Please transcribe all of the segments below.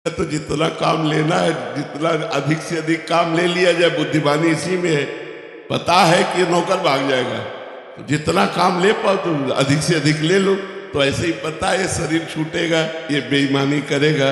तो जितना काम लेना है, जितना अधिक से अधिक काम ले लिया जाए, बुद्धिमानी इसी में है। पता है कि नौकर भाग जाएगा, तो जितना काम ले पाओ तो अधिक से अधिक ले लो। तो ऐसे ही पता है शरीर छूटेगा, ये बेईमानी करेगा,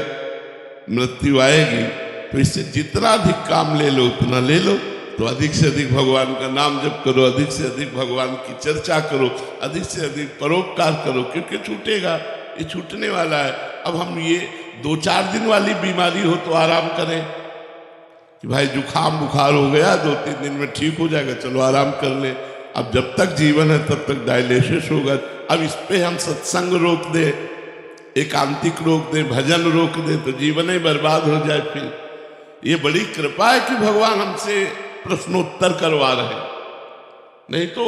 मृत्यु आएगी, तो इससे जितना अधिक काम ले लो उतना ले लो। तो अधिक से अधिक भगवान का नाम जप करो, अधिक से अधिक भगवान की चर्चा करो, अधिक से अधिक परोपकार करो, क्योंकि छूटेगा, ये छूटने वाला है। अब हम ये 2-4 दिन वाली बीमारी हो तो आराम करें कि भाई जुकाम बुखार हो गया, 2-3 दिन में ठीक हो जाएगा, चलो आराम कर ले। अब जब तक जीवन है तब तक डायलिसिस होगा। अब इस पे हम सत्संग रोक दे, एकांतिक रोक दे, भजन रोक दे, तो जीवन ही बर्बाद हो जाए। फिर ये बड़ी कृपा है कि भगवान हमसे प्रश्नोत्तर करवा रहे, नहीं तो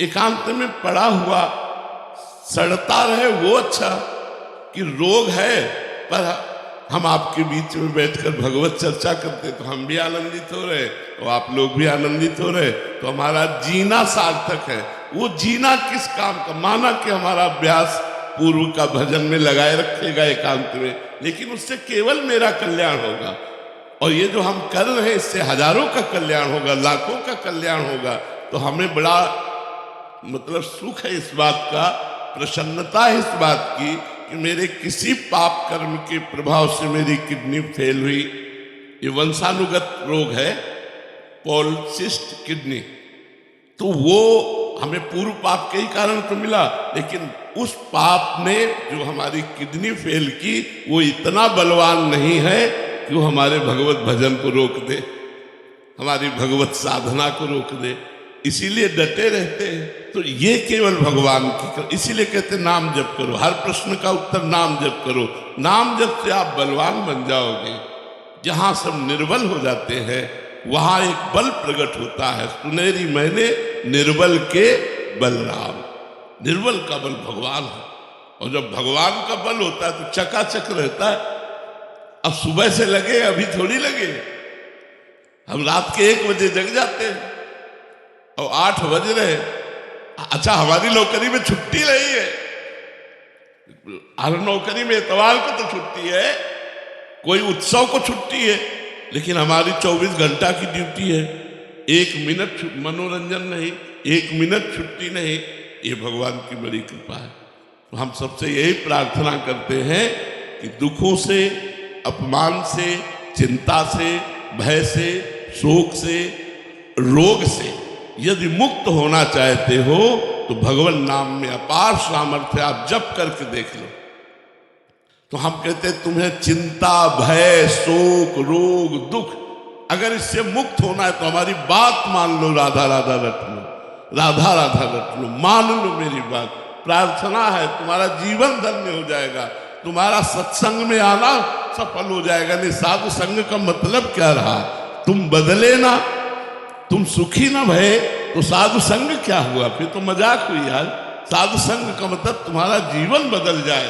एकांत में पड़ा हुआ सड़ता रहे वो अच्छा कि रोग है पर हम आपके बीच में बैठकर भगवत चर्चा करते तो हम भी आनंदित हो रहे और आप लोग भी आनंदित हो रहे, तो हमारा जीना सार्थक है। वो जीना किस काम का, माना कि हमारा अभ्यास पूर्व का भजन में लगाए रखेगा एकांत में, लेकिन उससे केवल मेरा कल्याण होगा। और ये जो हम कर रहे हैं इससे हजारों का कल्याण होगा, लाखों का कल्याण होगा। तो हमें बड़ा मतलब सुख है इस बात का, प्रसन्नता है इस बात की कि मेरे किसी पाप कर्म के प्रभाव से मेरी किडनी फेल हुई। ये वंशानुगत रोग है, पॉलिसिस्ट किडनी, तो वो हमें पूर्व पाप के ही कारण तो मिला, लेकिन उस पाप ने जो हमारी किडनी फेल की वो इतना बलवान नहीं है कि वो हमारे भगवत भजन को रोक दे, हमारी भगवत साधना को रोक दे। इसीलिए डटे रहते हैं। तो ये केवल भगवान की, इसीलिए कहते नाम जप करो, हर प्रश्न का उत्तर नाम जप करो। नाम जप से आप बलवान बन जाओगे। जहां सब निर्बल हो जाते हैं वहां एक बल प्रकट होता है। सुनेरी मैंने निर्बल के बलराम, निर्बल का बल भगवान है। और जब भगवान का बल होता है तो चकाचक रहता है। अब सुबह से लगे, अभी थोड़ी लगे, हम रात के 1 बजे जग जाते हैं और 8 बज रहे। अच्छा, हमारी नौकरी में छुट्टी नहीं है, हर नौकरी में इतवार को तो छुट्टी है, कोई उत्सव को छुट्टी है, लेकिन हमारी 24 घंटा की ड्यूटी है। 1 मिनट मनोरंजन नहीं, 1 मिनट छुट्टी नहीं। ये भगवान की बड़ी कृपा है। तो हम सबसे यही प्रार्थना करते हैं कि दुखों से, अपमान से, चिंता से, भय से, शोक से, रोग से यदि मुक्त होना चाहते हो तो भगवान नाम में अपार सामर्थ्य, आप जप करके देख लो। तो हम कहते हैं तुम्हें चिंता, भय, शोक, रोग, दुख, अगर इससे मुक्त होना है तो हमारी बात मान लो, राधा राधा रट लो, राधा राधा रट लो, मान लो मेरी बात। प्रार्थना है, तुम्हारा जीवन धन्य हो जाएगा, तुम्हारा सत्संग में आना सफल हो जाएगा। नहीं, साधु संग का मतलब क्या रहा? तुम बदले ना, तुम सुखी ना भये तो साधु संग क्या हुआ? फिर तो मजाक हुई यार। साधु संग का मतलब तुम्हारा जीवन बदल जाए,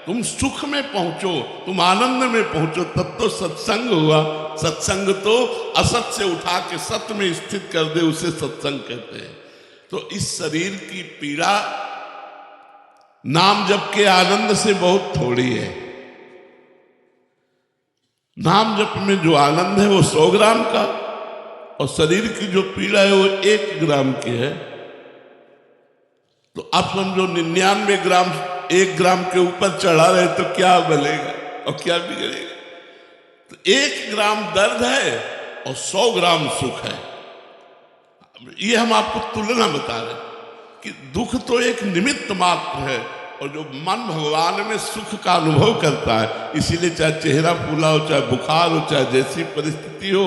तुम सुख में पहुंचो, तुम आनंद में पहुंचो, तब तो सत्संग हुआ। सत्संग तो असत से उठा के सत्य में स्थित कर दे, उसे सत्संग कहते हैं। तो इस शरीर की पीड़ा नाम जप के आनंद से बहुत थोड़ी है। नाम जप में जो आनंद है वो 100 ग्राम का, और शरीर की जो पीड़ा है वो 1 ग्राम की है। तो आप समझो 99 ग्राम 1 ग्राम के ऊपर चढ़ा रहे तो क्या बलेगा और क्या बिगड़ेगा? तो 1 ग्राम दर्द है और 100 ग्राम सुख है। ये हम आपको तुलना बता रहे कि दुख तो एक निमित्त मात्र है, और जो मन भगवान में सुख का अनुभव करता है, इसीलिए चाहे चेहरा फूला हो, चाहे बुखार हो, चाहे जैसी परिस्थिति हो,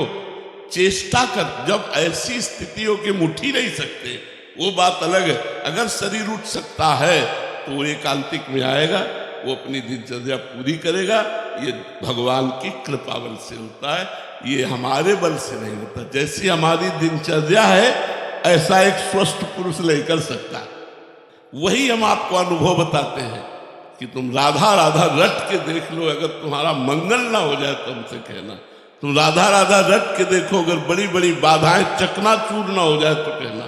चेष्टा कर। जब ऐसी स्थिति हो कि उठ ही नहीं सकते, वो बात अलग है। अगर शरीर उठ सकता है तो वो एकांतिक में आएगा, वो अपनी दिनचर्या पूरी करेगा। ये भगवान की कृपा बल से होता है, ये हमारे बल से नहीं होता। जैसी हमारी दिनचर्या है ऐसा एक स्वस्थ पुरुष नहीं कर सकता। वही हम आपको अनुभव बताते हैं कि तुम राधा राधा रट के देख लो। अगर तुम्हारा मंगल ना हो जाए तो हमसे कहना। तुम राधा राधा रट के देखो, अगर बड़ी बड़ी बाधाएं चकनाचूर ना हो जाए तो कहना।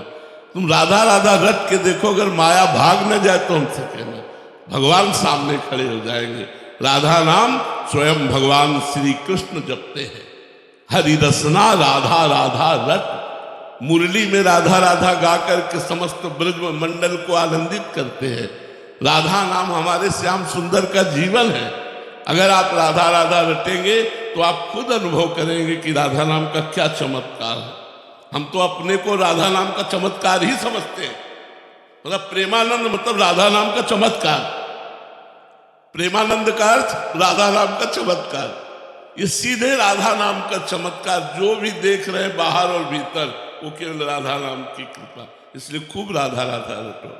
तुम राधा राधा रट के देखो, अगर माया भाग न जाए तो हमसे कहना। भगवान सामने खड़े हो जाएंगे। राधा नाम स्वयं भगवान श्री कृष्ण जपते हैं। हरि रसना राधा राधा रट, मुरली में राधा राधा गाकर के समस्त ब्रज मंडल को आनंदित करते हैं। राधा नाम हमारे श्याम सुंदर का जीवन है। अगर आप राधा राधा रटेंगे तो आप खुद अनुभव करेंगे कि राधा नाम का क्या चमत्कार है। हम तो अपने को राधा नाम का चमत्कार ही समझते हैं। मतलब प्रेमानंद मतलब राधा नाम का चमत्कार, प्रेमानंद का अर्थ राधा नाम का चमत्कार। ये सीधे राधा नाम का चमत्कार जो भी देख रहे हैं बाहर और भीतर, वो केवल राधा नाम की कृपा। इसलिए खूब राधा राधा रटो।